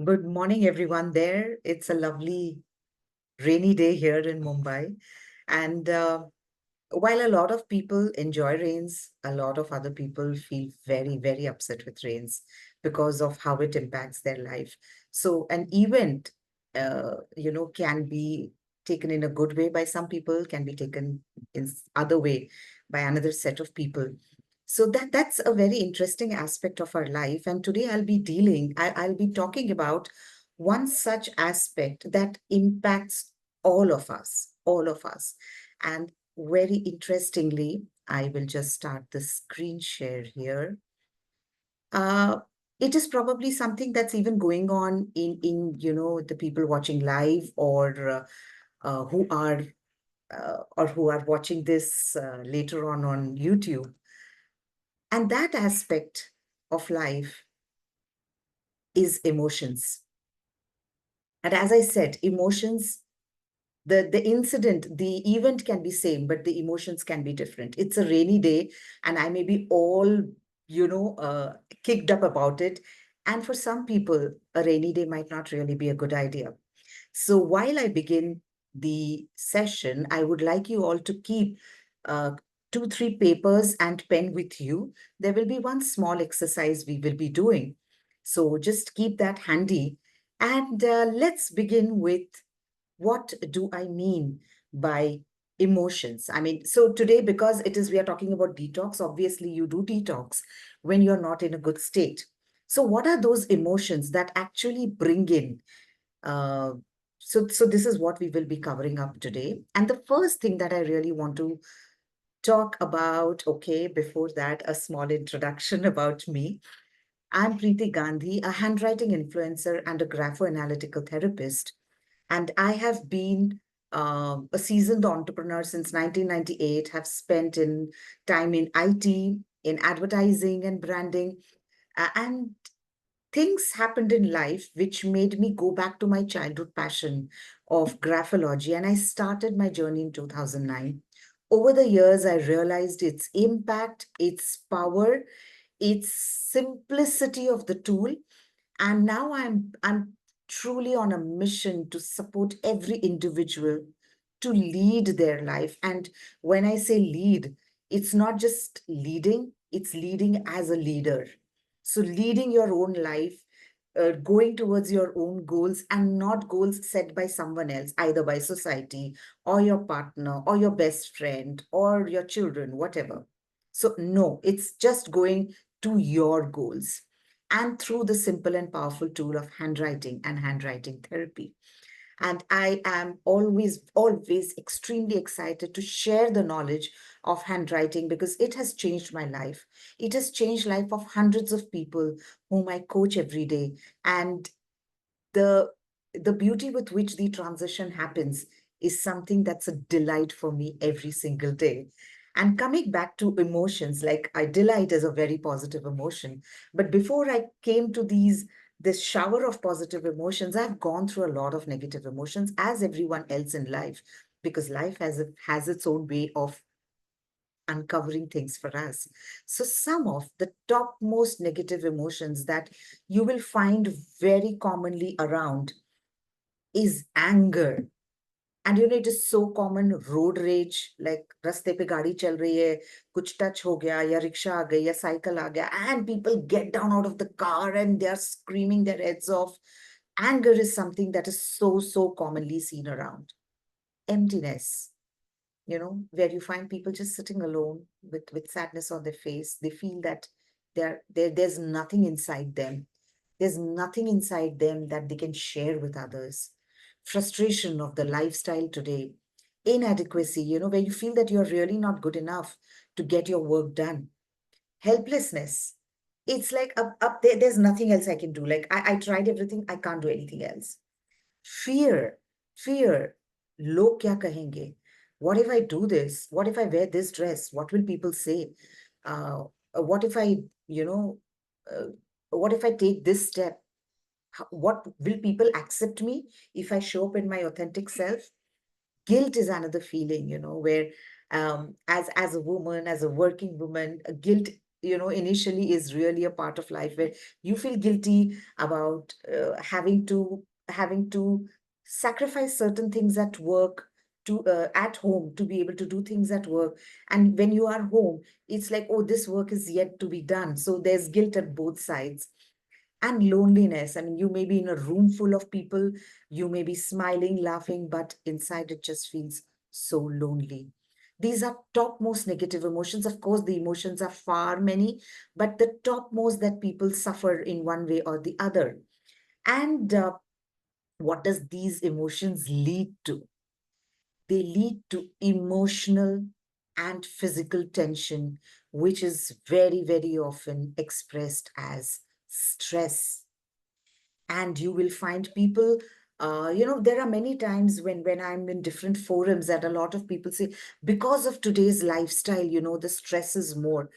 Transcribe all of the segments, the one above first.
Good morning, everyone there. It's a lovely rainy day here in Mumbai. And while a lot of people enjoy rains, a lot of other people feel very, very upset with rains because of how it impacts their life. So an event, can be taken in a good way by some people, can be taken in other way by another set of people. So that's a very interesting aspect of our life. And today I'll be talking about one such aspect that impacts all of us. And very interestingly, I will just start the screen share here. Uh, it is probably something that's even going on in the people watching live or who are watching this later on YouTube. And that aspect of life is emotions. And as I said, emotions, the event can be same, but the emotions can be different. It's a rainy day, and I may be all, you know, uh, kicked up about it. And for some people, a rainy day might not really be a good idea. So while I begin the session, I would like you all to keep uh, two, three papers and pen with you. There will be one small exercise we will be doing. So just keep that handy. And let's begin with what do I mean by emotions? I mean, so today, because we are talking about detox, obviously you do detox when you're not in a good state. So what are those emotions that actually bring in uh, so this is what we will be covering up today. And the first thing that I really want to talk about, okay, before that, a small introduction about me. I'm Preeti Gandhi, a handwriting influencer and a grapho-analytical therapist. And I have been a seasoned entrepreneur since 1998, have spent in time in IT, in advertising and branding. And things happened in life which made me go back to my childhood passion of graphology, and I started my journey in 2009. Over the years, I realized its impact, its power, its simplicity of the tool, and now I'm truly on a mission to support every individual to lead their life. And when I say lead, it's not just leading, it's leading as a leader. So leading your own life, going towards your own goals and not goals set by someone else, either by society or your partner or your best friend or your children, whatever. So no, it's just going to your goals, and through the simple and powerful tool of handwriting and handwriting therapy. And I am always extremely excited to share the knowledge of handwriting because it has changed my life. It has changed life of hundreds of people whom I coach every day. And the the beauty with which the transition happens is something that's a delight for me every single day. And coming back to emotions, like I delight is a very positive emotion. But before I came to this shower of positive emotions, I've gone through a lot of negative emotions, as everyone else in life, because life has its own way of uncovering things for us. So some of the topmost negative emotions that you will find very commonly around is anger. And it is so common, road rage, like raste pe gaadi chal rahi hai, kuch touch ho gaya, ya rickshaw aa gayi, ya cycle aa gaya, and people get down out of the car and they are screaming their heads off. Anger is something that is so commonly seen around. Emptiness, where you find people just sitting alone with sadness on their face. They feel that there's nothing inside them. There's nothing inside them that they can share with others. Frustration of the lifestyle today. Inadequacy, where you feel that you're really not good enough to get your work done. Helplessness. It's like up there, there's nothing else I can do. Like I tried everything, I can't do anything else. Fear, fear. Log kya kahenge? What if I do this? What if I wear this dress? What will people say? What if I, you know, uh, what if I take this step? What will people accept me if I show up in my authentic self? Guilt is another feeling, where as a woman, as a working woman, guilt, initially is really a part of life where you feel guilty about having to sacrifice certain things at work to at home to be able to do things at work. And when you are home, it's like, oh, this work is yet to be done. So there's guilt at both sides. And loneliness. I mean, you may be in a room full of people, you may be smiling, laughing, but inside it just feels so lonely. These are topmost negative emotions. Of course, the emotions are far many, but the topmost that people suffer in one way or the other. And what does these emotions lead to? They lead to emotional and physical tension, which is very, very often expressed as stress. And you will find people, there are many times when I'm in different forums that a lot of people say, because of today's lifestyle, the stress is more.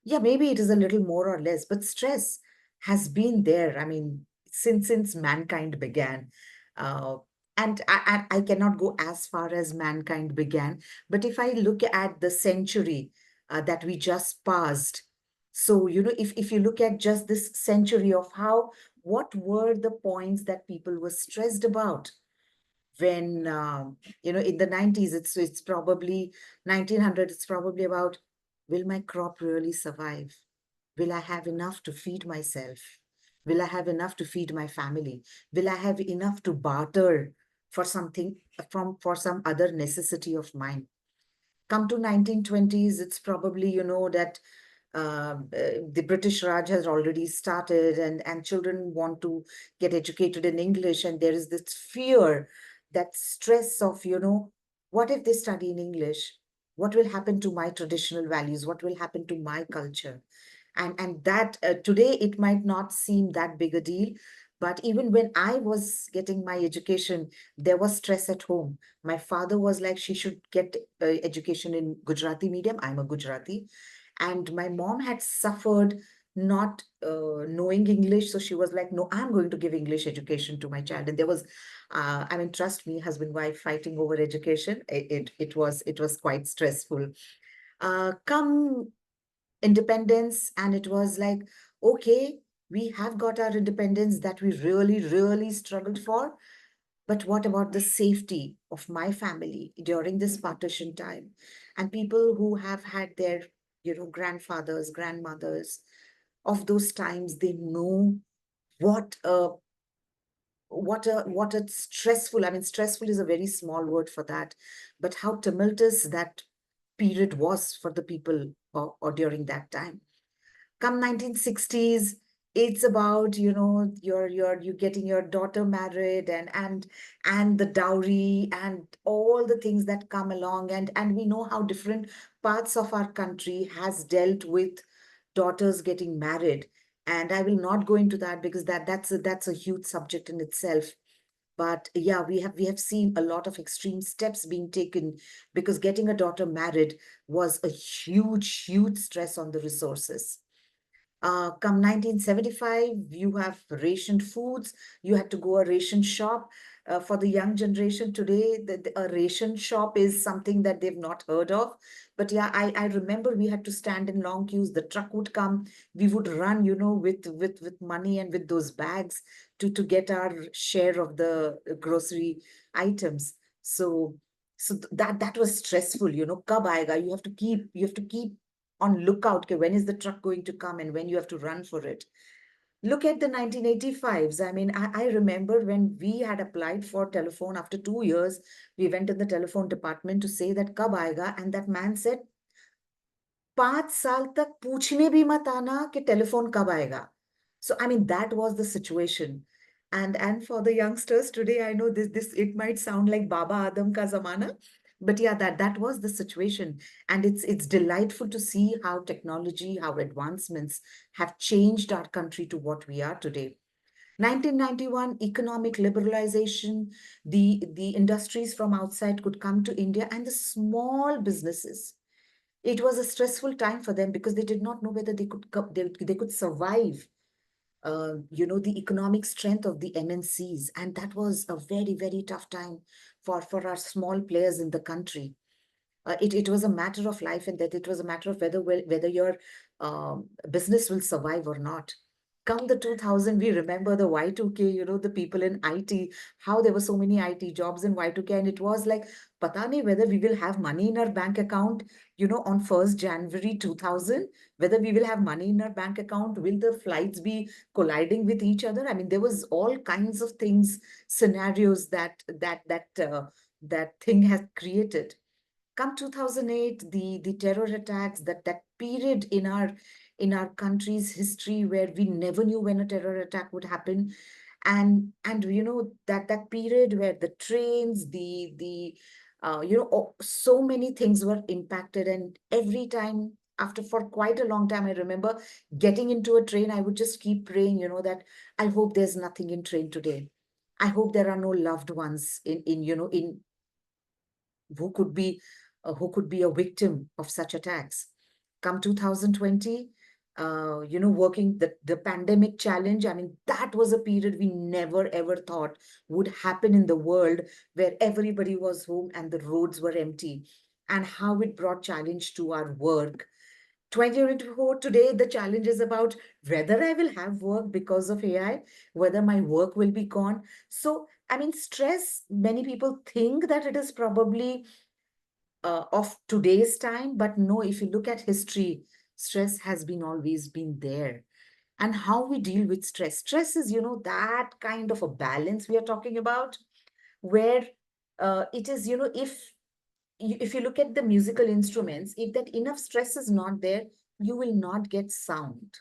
Yeah, maybe it is a little more or less, but stress has been there. I mean, since mankind began. Uh, and I cannot go as far as mankind began, but if I look at the century that we just passed, so if you look at just this century of how, what were the points that people were stressed about when in the 90s, it's probably 1900, it's probably about, will my crop really survive? Will I have enough to feed myself? Will I have enough to feed my family? Will I have enough to barter for something, for some other necessity of mine? Come to 1920s, it's probably, that the British Raj has already started, and children want to get educated in English. And there is this fear, that stress of, what if they study in English? What will happen to my traditional values? What will happen to my culture? And that today it might not seem that big a deal, but even when I was getting my education, there was stress at home. My father was like, she should get education in Gujarati medium. I'm a Gujarati, and my mom had suffered not knowing English, so she was like, no, I'm going to give English education to my child. And there was I mean, trust me, husband wife fighting over education. It was quite stressful. Come independence, and it was like, okay, we have got our independence that we really, really struggled for, but what about the safety of my family during this partition time? And people who have had their, grandfathers, grandmothers of those times, they know what a what a stressful, I mean, stressful is a very small word for that, but how tumultuous that period was for the people, or during that time. Come 1960s, it's about, you getting your daughter married, and the dowry and all the things that come along. And we know how different parts of our country has dealt with daughters getting married. And I will not go into that, because that's a huge subject in itself. But yeah, we have seen a lot of extreme steps being taken, because getting a daughter married was a huge, huge stress on the resources. Come 1975, you have rationed foods. You had to go a ration shop. For the young generation today, a ration shop is something that they've not heard of. But yeah, I remember we had to stand in long queues. The truck would come. We would run, with money and with those bags to get our share of the grocery items. So that was stressful. Kab aayega? You have to keep on lookout. Okay, when is the truck going to come, and when you have to run for it? Look at the 1985s. I mean, I remember when we had applied for telephone after 2 years, we went in the telephone department to say that kab aayega, and that man said, 5 साल तक पूछने भी मत आना कि telephone कब आएगा. So I mean, that was the situation. And for the youngsters today, I know this it might sound like Baba Adam ka zamana, but yeah, that was the situation. And it's delightful to see how technology, how advancements have changed our country to what we are today. 1991 economic liberalization, the industries from outside could come to India, and the small businesses, it was a stressful time for them, because they did not know whether they could survive the economic strength of the MNCs. And that was a very, very tough time for our small players in the country. It was a matter of life and death. It was a matter of whether you're business will survive or not. Come the 2000, we remember the Y2K, the people in IT, how there were so many IT jobs in Y2K, and it was like, pata nahi whether we will have money in our bank account, on 1st January 2000, whether we will have money in our bank account, will the flights be colliding with each other? I mean, there was all kinds of things, scenarios that thing has created. Come 2008, the terror attacks, that period in our country's history where we never knew when a terror attack would happen. And that period where the trains, the so many things were impacted. And every time, after for quite a long time, I remember getting into a train, I would just keep praying, that I hope there's nothing in train today. I hope there are no loved ones in who could be a victim of such attacks. Come 2020, working the pandemic challenge. I mean, that was a period we never ever thought would happen in the world, where everybody was home and the roads were empty, and how it brought challenge to our work. 2024, today, the challenge is about whether I will have work because of AI, whether my work will be gone. So, I mean, stress, many people think that it is probably of today's time, but no, if you look at history, stress has been always been there. And how we deal with stress is, that kind of a balance we are talking about, where it is, if you look at the musical instruments, if that enough stress is not there, you will not get sound.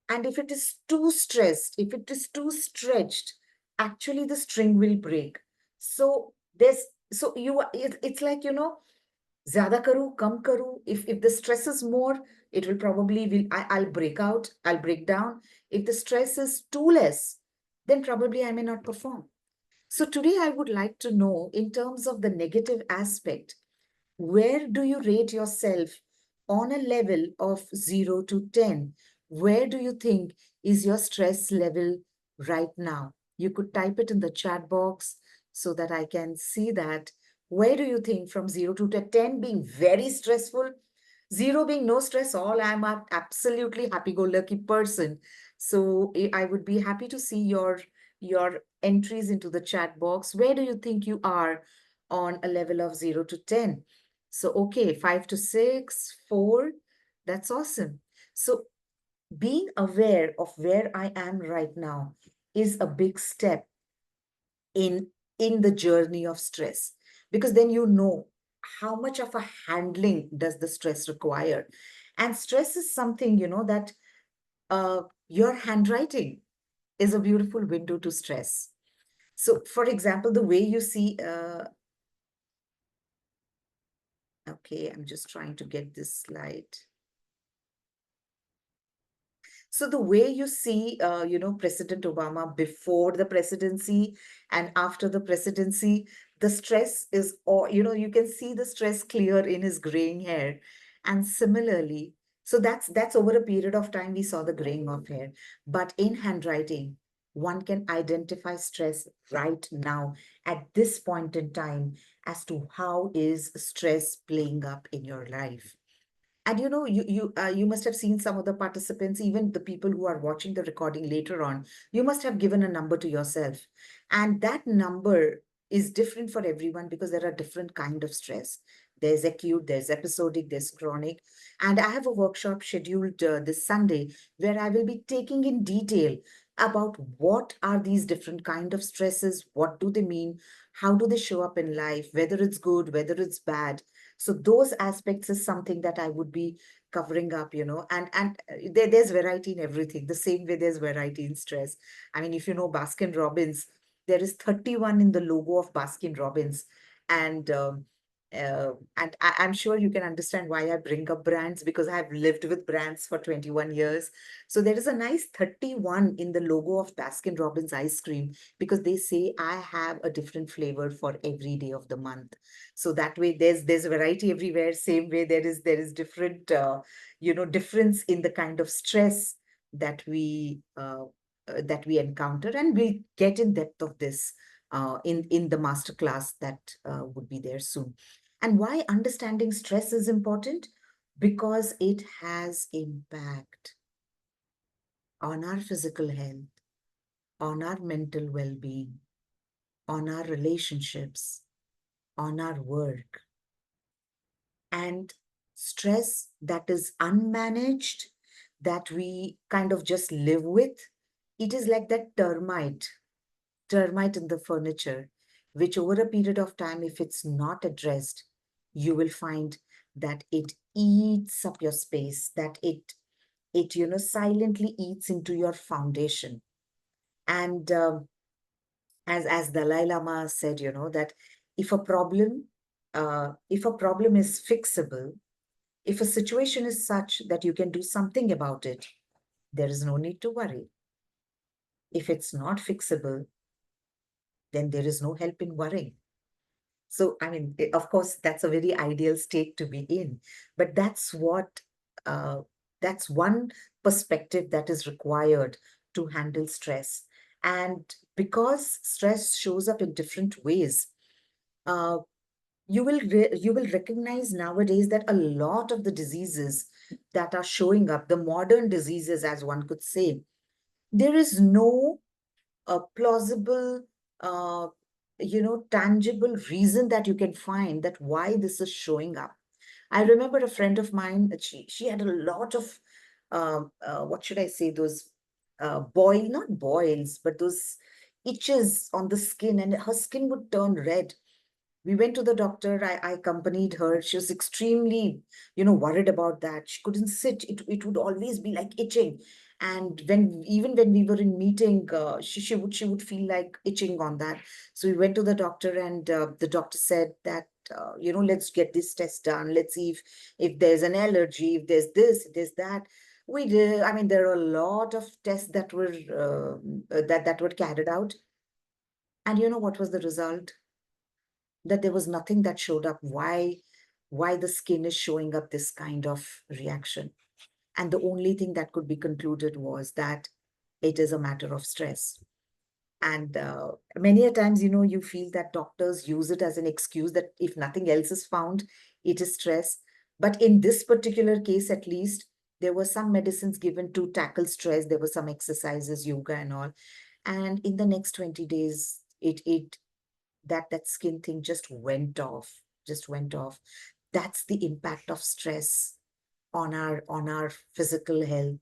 And if it is too stressed, if it is too stretched, actually the string will break. So there's so you it's like, ज़्यादा करूँ, कम करूँ. If the stress is more, it will probably I'll break out, I'll break down. If the stress is too less, then probably I may not perform. So today I would like to know, in terms of the negative aspect, where do you rate yourself on a level of 0 to 10? Where do you think is your stress level right now? You could type it in the chat box so that I can see that. Where do you think, from 0 to 10 being very stressful, 0 being no stress all, I'm an absolutely happy-go-lucky person. So I would be happy to see your entries into the chat box. Where do you think you are on a level of 0 to 10? So, okay, 5 to 6, 4, that's awesome. So, being aware of where I am right now is a big step in the journey of stress, because then you know how much of a handling does the stress require. And stress is something, that your handwriting is a beautiful window to stress. So, for example, the way you see, okay, I'm just trying to get this slide. So the way you see, President Obama before the presidency and after the presidency, the stress is, or you can see the stress clear in his graying hair. And similarly, so that's over a period of time we saw the graying of hair. But in handwriting, one can identify stress right now at this point in time as to how is stress playing up in your life. And you must have seen some of the participants, even the people who are watching the recording later on. You must have given a number to yourself, and that number is different for everyone because there are different kind of stress. There's acute, there's episodic, there's chronic. And I have a workshop scheduled this Sunday where I will be taking in detail about what are these different kind of stresses, what do they mean, how do they show up in life, whether it's good, whether it's bad. So those aspects is something that I would be covering up, and there's variety in everything. The same way there's variety in stress. I mean, if you know Baskin Robbins, there is 31 in the logo of Baskin Robbins. And I'm sure you can understand why I bring up brands, because I have lived with brands for 21 years. So there is a nice 31 in the logo of Baskin Robbins ice cream, because they say I have a different flavor for every day of the month. So that way there's variety everywhere. Same way there is different difference in the kind of stress that we encounter, and we'll get in depth of this in the masterclass that would be there soon. And why understanding stress is important? because it has impact on our physical health, on our mental well-being, on our relationships, on our work. And stress that is unmanaged, that we kind of just live with, it is like that termite in the furniture, which over a period of time, if it's not addressed, you will find that it eats up your space, that it silently eats into your foundation. And as Dalai Lama said, that if a problem, if a problem is fixable, if a situation is such that you can do something about it, there is no need to worry. If it's not fixable, then there is no help in worrying. So, I mean, of course, that's a very ideal state to be in, but uh, that's one perspective that is required to handle stress. And because stress shows up in different ways, uh, you will recognize nowadays that a lot of the diseases that are showing up, the modern diseases, as one could say, there is no plausible, uh, tangible reason that you can find that why this is showing up. I remember a friend of mine that she had a lot of what should I say, those not boils, but those itches on the skin, and her skin would turn red. We went to the doctor. I accompanied her. She was extremely, worried about that. She couldn't sit. It would always be like itching. And even when we were in meeting, she would feel like itching on that. So we went to the doctor, and the doctor said that, let's get this test done. Let's see if there's an allergy, if there's this, if there's that. We did. I mean, there are a lot of tests that were carried out. And you know what was the result? That there was nothing that showed up why the skin is showing up this kind of reaction. And the only thing that could be concluded was that it is a matter of stress. And many a times, you feel that doctors use it as an excuse that if nothing else is found, it is stress. But in this particular case, at least, there were some medicines given to tackle stress. There were some exercises, yoga and all. And in the next 20 days, that skin thing just went off. That's the impact of stress on our physical health,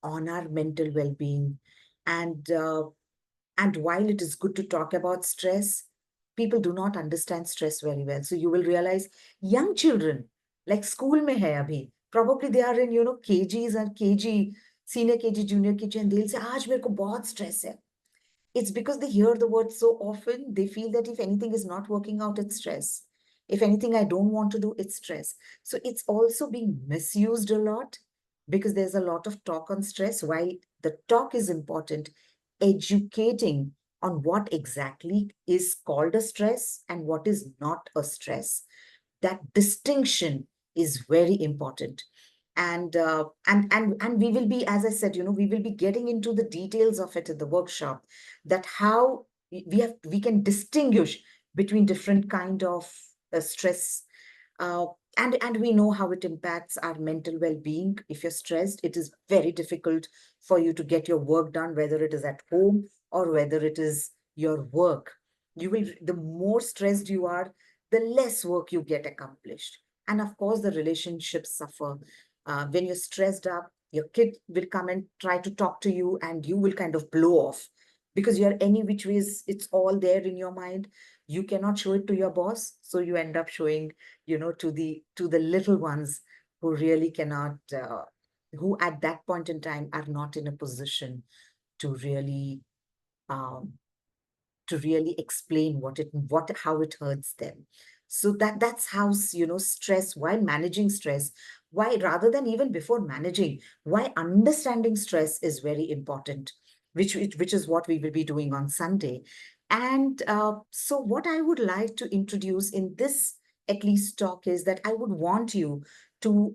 on our mental well-being. And uh, and while it is good to talk about stress, people do not understand stress very well. So you will realize young children, like school mein hai abhi, probably they are in kgs and kg, senior kg, junior kg, and they'll say aaj mere ko bahut stress hai. It's because they hear the word so often, they feel that if anything is not working out, it's stress. If anything I don't want to do, it's stress. So it's also being misused a lot because there's a lot of talk on stress. While the talk is important, educating on what exactly is called a stress and what is not a stress, that distinction is very important. And we will be, as I said, we will be getting into the details of it in the workshop, that how we can distinguish between different kind of stress, uh, and we know how it impacts our mental well-being. If you're stressed, it is very difficult for you to get your work done, whether it is at home or whether it is your work. The more stressed you are, the less work you get accomplished. And of course, the relationships suffer. When you're stressed up, your kid will come and try to talk to you, and you will kind of blow off because you're any which ways, it's all there in your mind. You cannot show it to your boss, so you end up showing, to the little ones who really cannot, who at that point in time are not in a position to really um, explain what how it hurts them. So that's how, stress, why managing stress, why, rather than even before managing, why understanding stress is very important, which is what we will be doing on Sunday. And so what I would like to introduce in this at least talk is that I would want you to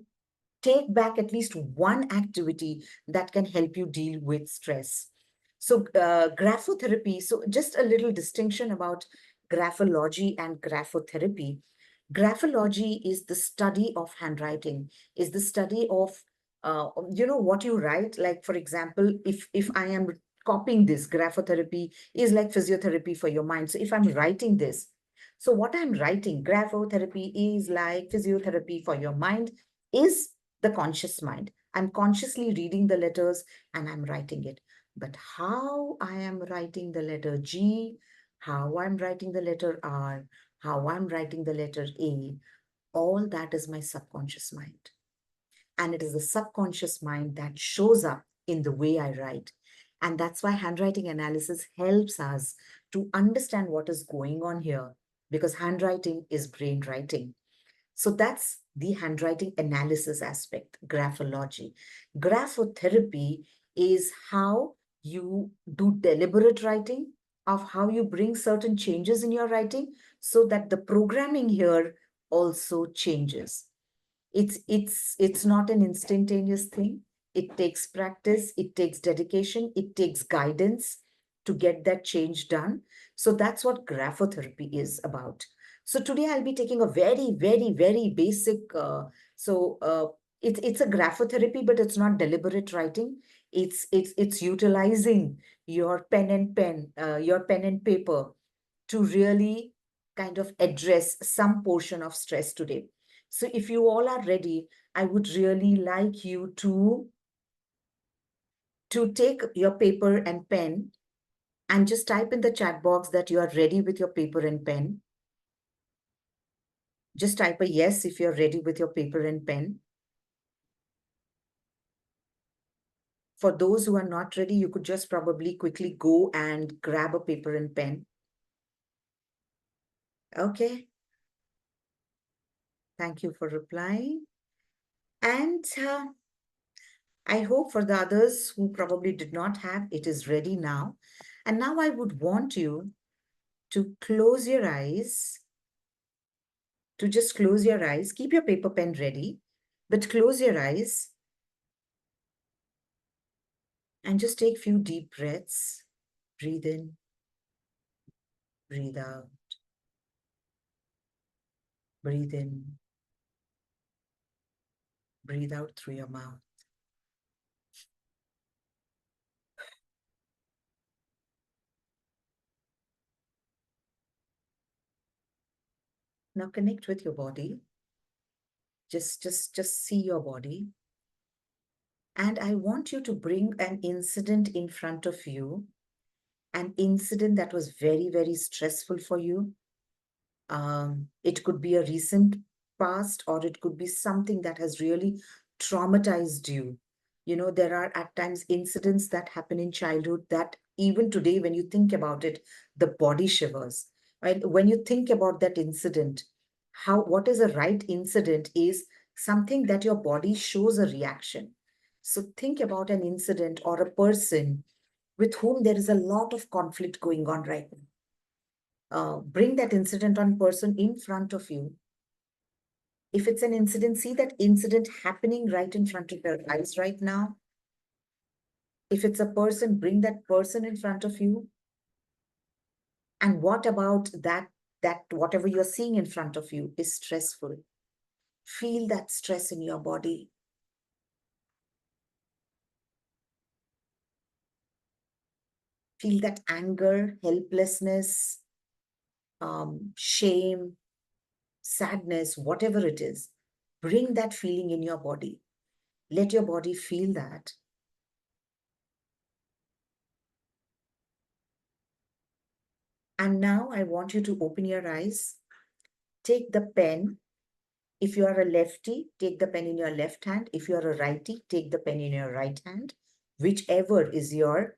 take back at least one activity that can help you deal with stress. So, graphotherapy. So, just a little distinction about graphology and graphotherapy. Graphology is the study of handwriting, is the study of, what you write. Like, for example, if I am copying this, graphotherapy is like physiotherapy for your mind. So if I'm writing this, so what I'm writing, graphotherapy is like physiotherapy for your mind, is the conscious mind. I'm consciously reading the letters and I'm writing it. But how I am writing the letter G, how I'm writing the letter R, how I'm writing the letter A, all that is my subconscious mind. And it is the subconscious mind that shows up in the way I write. And that's why handwriting analysis helps us to understand what is going on here, because handwriting is brain writing. So that's the handwriting analysis aspect, graphology. Graphotherapy is how you do deliberate writing, of how you bring certain changes in your writing so that the programming here also changes. It's not an instantaneous thing. It takes practice, it takes dedication, it takes guidance to get that change done. So that's what graphotherapy is about. So today I'll be taking a very, very, very basic. So it's a graphotherapy, but it's not deliberate writing. It's utilizing your pen and paper to really kind of address some portion of stress today. So if you all are ready, I would really like you to take your paper and pen and just type in the chat box that you are ready with your paper and pen. Just type a yes if you're ready with your paper and pen. For those who are not ready, you could just probably quickly go and grab a paper and pen. Okay. Thank you for replying. And I hope for the others who probably did not have, it is ready now. And now I would want you to close your eyes, to just close your eyes. Keep your paper pen ready, but close your eyes and just take few deep breaths. Breathe in, breathe out, breathe in, breathe out through your mouth. Now connect with your body. Just see your body. And I want you to bring an incident in front of you, an incident that was very, very stressful for you. It could be a recent past, or it could be something that has really traumatized you. You know, there are at times incidents that happen in childhood that even today, when you think about it, the body shivers. Right? When you think about that incident, what is a right incident is something that your body shows a reaction. So think about an incident or a person with whom there is a lot of conflict going on right now. Bring that incident on person in front of you. If it's an incident, see that incident happening right in front of your eyes right now. If it's a person, bring that person in front of you. And what about that whatever you're seeing in front of you is stressful? Feel that stress in your body. Feel that anger, helplessness, shame, sadness, whatever it is. Bring that feeling in your body. Let your body feel that. And now I want you to open your eyes. Take the pen. If you are a lefty, take the pen in your left hand. If you are a righty, take the pen in your right hand, whichever is your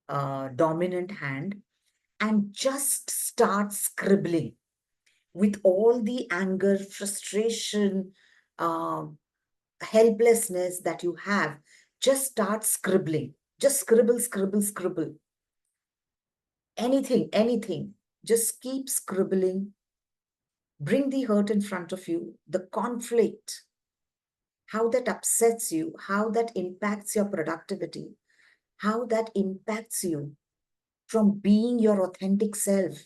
dominant hand, and just start scribbling with all the anger, frustration, uh, helplessness that you have. Just start scribbling. Just scribble, scribble, scribble. Anything, anything. Just keep scribbling. Bring the hurt in front of you, the conflict, how that upsets you, how that impacts your productivity, how that impacts you from being your authentic self,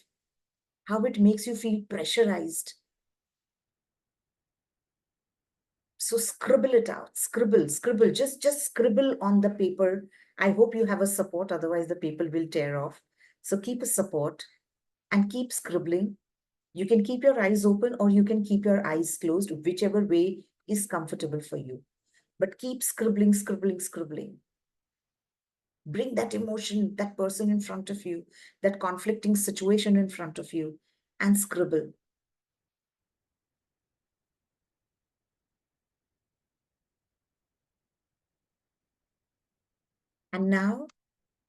how it makes you feel pressurized. So scribble it out, scribble, just scribble on the paper. I hope you have a support, otherwise the paper will tear off. So keep a support and keep scribbling. You can keep your eyes open or you can keep your eyes closed, whichever way is comfortable for you. But keep scribbling, scribbling, scribbling. Bring that emotion, that person in front of you, that conflicting situation in front of you, and scribble. And now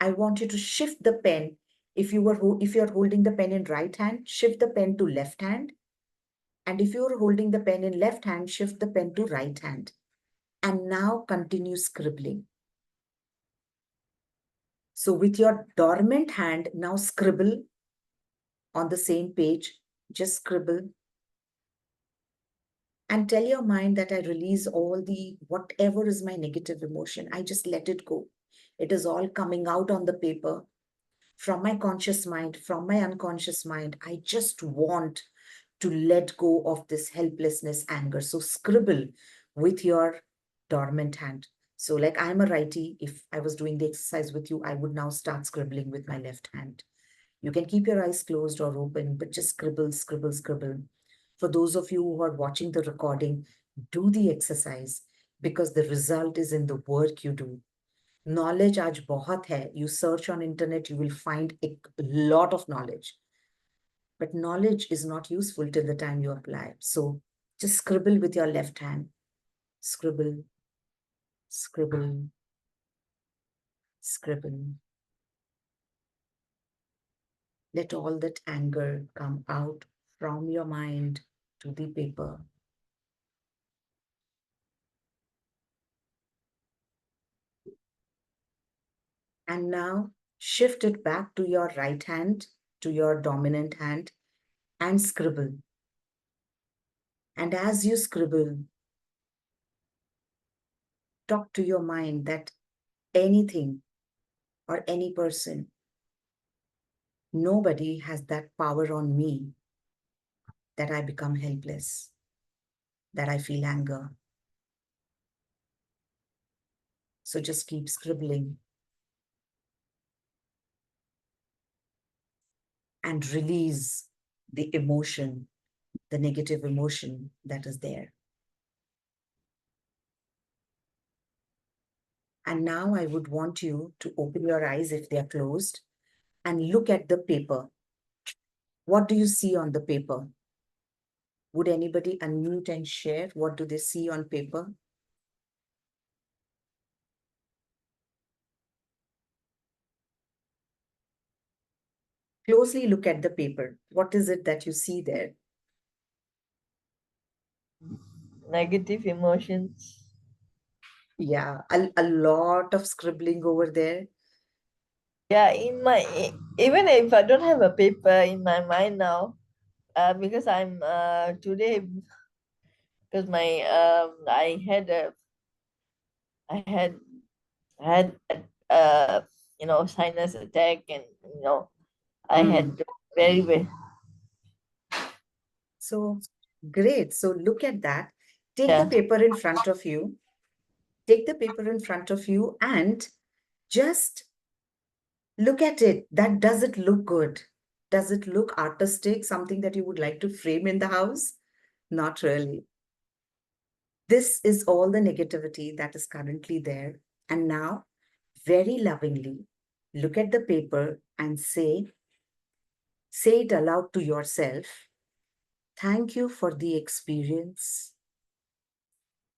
I want you to shift the pen. If you're holding the pen in right hand, shift the pen to left hand. And if you're holding the pen in left hand, shift the pen to right hand. And now continue scribbling. So with your dormant hand, now scribble on the same page. Just scribble. And tell your mind that I release all the, whatever is my negative emotion, I just let it go. It is all coming out on the paper from my conscious mind, from my unconscious mind. I just want to let go of this helplessness, anger. So scribble with your dormant hand. So like I'm a righty, if I was doing the exercise with you, I would now start scribbling with my left hand. You can keep your eyes closed or open, but just scribble, scribble, scribble. For those of you who are watching the recording, do the exercise because the result is in the work you do. Knowledge aaj bahut hai. You search on internet, you will find a lot of knowledge. But knowledge is not useful till the time you apply. So just scribble with your left hand. Scribble, scribble, scribble. Let all that anger come out from your mind to the paper. And now shift it back to your right hand, to your dominant hand, and scribble. And as you scribble, talk to your mind that anything or any person, nobody has that power on me that I become helpless, that I feel anger. So just keep scribbling and release the emotion, the negative emotion that is there. And now I would want you to open your eyes if they are closed and look at the paper. What do you see on the paper? Would anybody unmute and share? What do they see on paper? Closely look at the paper. What is it that you see there? Negative emotions. Yeah, a lot of scribbling over there. Yeah, even if I don't have a paper in my mind now, because I'm today, because my I had sinus attack, and I Mm. had very. So great. So look at that. Take the Yeah. paper in front of you. Take the paper in front of you and just look at it. That does it look good? Does it look artistic? Something that you would like to frame in the house? Not really. This is all the negativity that is currently there. And now, very lovingly, look at the paper and say it aloud to yourself. Thank you for the experience.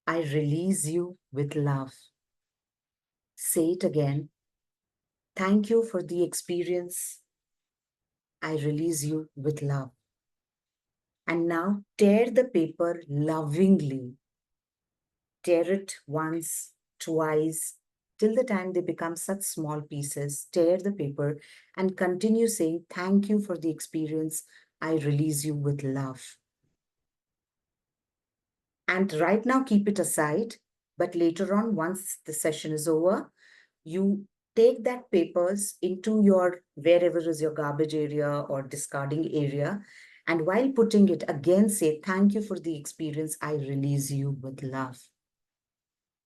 I release you with love. Say it again. Thank you for the experience. I release you with love. And now tear the paper lovingly. Tear it once, twice, till the time they become such small pieces. Tear the paper and continue saying, thank you for the experience. I release you with love. And right now, keep it aside. But later on, once the session is over, you take that papers into your, wherever is your garbage area or discarding area, And while putting it again, say, thank you for the experience. I release you with love.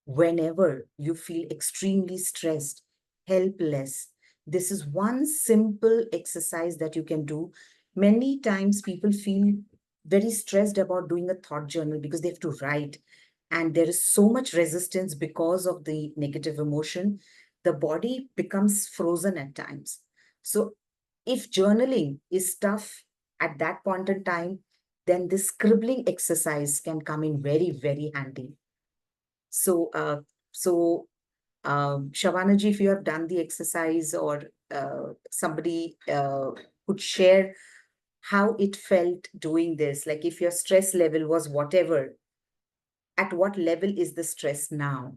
Whenever you feel extremely stressed, helpless, this is one simple exercise that you can do. Many times people feel very stressed about doing a thought journal because they have to write. And there is so much resistance because of the negative emotion. The body becomes frozen at times. So if journaling is tough at that point in time, then this scribbling exercise can come in very, very handy. So, Shavanaji, if you have done the exercise or somebody could share how it felt doing this, like if your stress level was whatever, at what level is the stress now?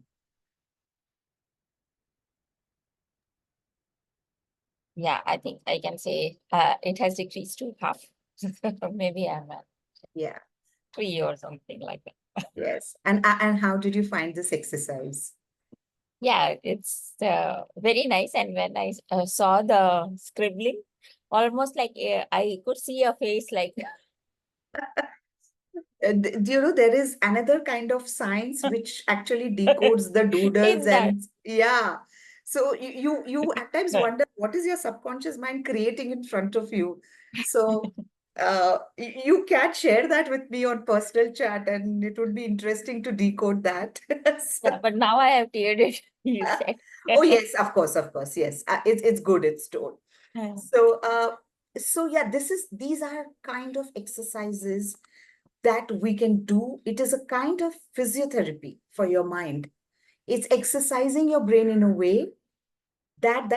Yeah, I think I can say it has decreased to half. Maybe I'm at Yeah, 3 or something like that. yes. And how did you find this exercise? Yeah, it's very nice. And when I saw the scribbling, almost like I could see a face like Do you know there is another kind of science which actually decodes the doodles in that. and yeah. So you at times wonder what is your subconscious mind creating in front of you. So you can share that with me on personal chat, and it would be interesting to decode that. Yeah, So, but now I have cleared it, you said. oh yes, of course, yes. It's good. It's told. So yeah, these are kind of exercises that we can do. It is a kind of physiotherapy for your mind. It's exercising your brain in a way that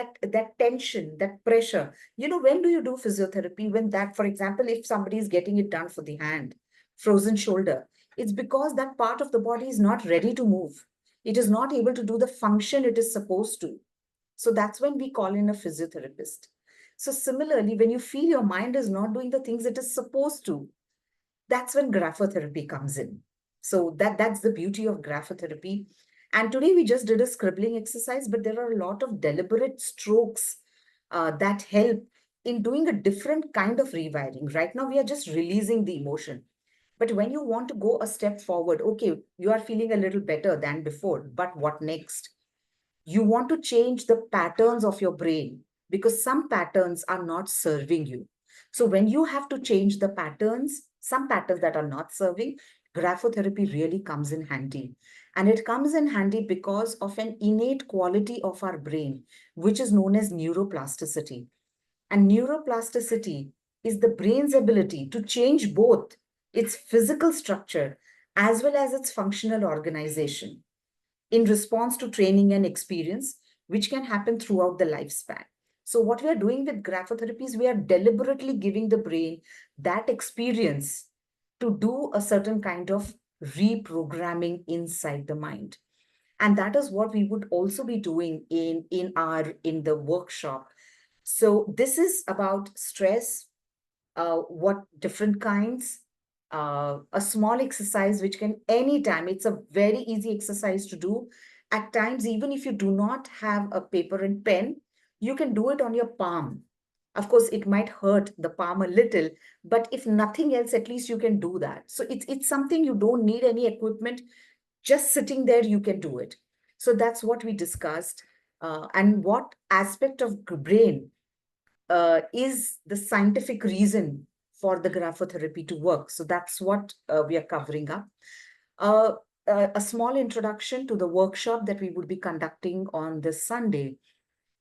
tension, that pressure. You know, when do you do physiotherapy? When that, for example, if somebody is getting it done for the hand, frozen shoulder, it's because that part of the body is not ready to move. It is not able to do the function it is supposed to. So that's when we call in a physiotherapist. So similarly, when you feel your mind is not doing the things it is supposed to, that's when graphotherapy comes in. So that's the beauty of graphotherapy. And today we just did a scribbling exercise, but there are a lot of deliberate strokes that help in doing a different kind of rewiring. Right now, we are just releasing the emotion. But when you want to go a step forward, okay, you are feeling a little better than before, but what next? You want to change the patterns of your brain because some patterns are not serving you. So when you have to change the patterns, some patterns that are not serving, graphotherapy really comes in handy. And it comes in handy because of an innate quality of our brain, which is known as neuroplasticity. And neuroplasticity is the brain's ability to change both its physical structure as well as its functional organization in response to training and experience, which can happen throughout the lifespan. So, what we are doing with graphotherapy is we are deliberately giving the brain that experience to do a certain kind of reprogramming inside the mind. And that is what we would also be doing in the workshop. So this is about stress, what different kinds, a small exercise which can anytime, it's a very easy exercise to do. At times, even if you do not have a paper and pen, you can do it on your palm. Of course, it might hurt the palm a little, but if nothing else, at least you can do that. So it's something you don't need any equipment. Just sitting there, you can do it. So that's what we discussed. And what aspect of brain is the scientific reason for the graphotherapy to work. So that's what we are covering up. Uh, a small introduction to the workshop that we would be conducting on this Sunday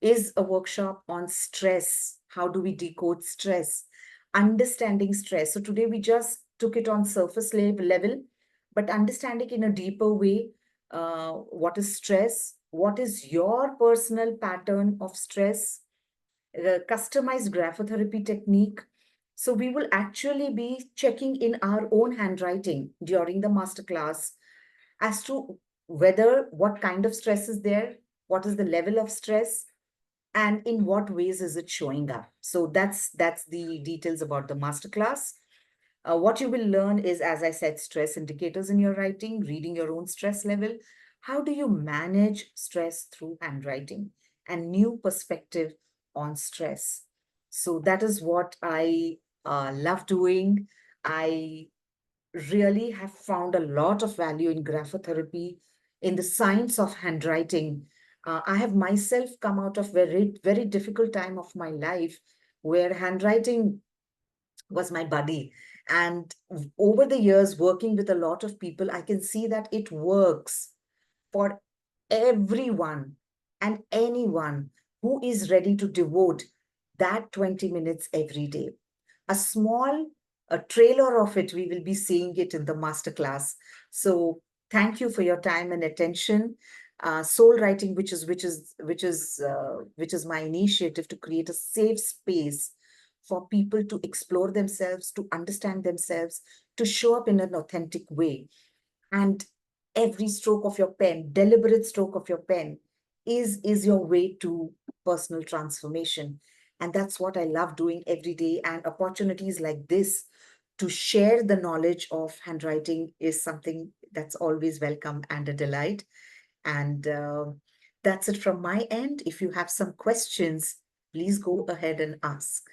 is a workshop on stress. How do we decode stress? Understanding stress. So today we just took it on surface level, but understanding in a deeper way, what is stress? What is your personal pattern of stress? Customized graphotherapy technique. So we will actually be checking in our own handwriting during the masterclass as to whether what kind of stress is there, what is the level of stress, and in what ways is it showing up. So that's the details about the masterclass. What you will learn is, as I said, stress indicators in your writing, reading your own stress level. How do you manage stress through handwriting and new perspective on stress? So that is what I love doing. I really have found a lot of value in graphotherapy, in the science of handwriting. I have myself come out of very difficult time of my life where handwriting was my buddy. And over the years, working with a lot of people, I can see that it works for everyone and anyone who is ready to devote that 20 minutes every day. A small a trailer of it, we will be seeing it in the masterclass. So thank you for your time and attention. Soul writing, which is my initiative to create a safe space for people to explore themselves, to understand themselves, to show up in an authentic way. And every stroke of your pen, deliberate stroke of your pen, is your way to personal transformation. And that's what I love doing every day. And opportunities like this to share the knowledge of handwriting is something that's always welcome and a delight. And that's it from my end. If you have some questions, please go ahead and ask.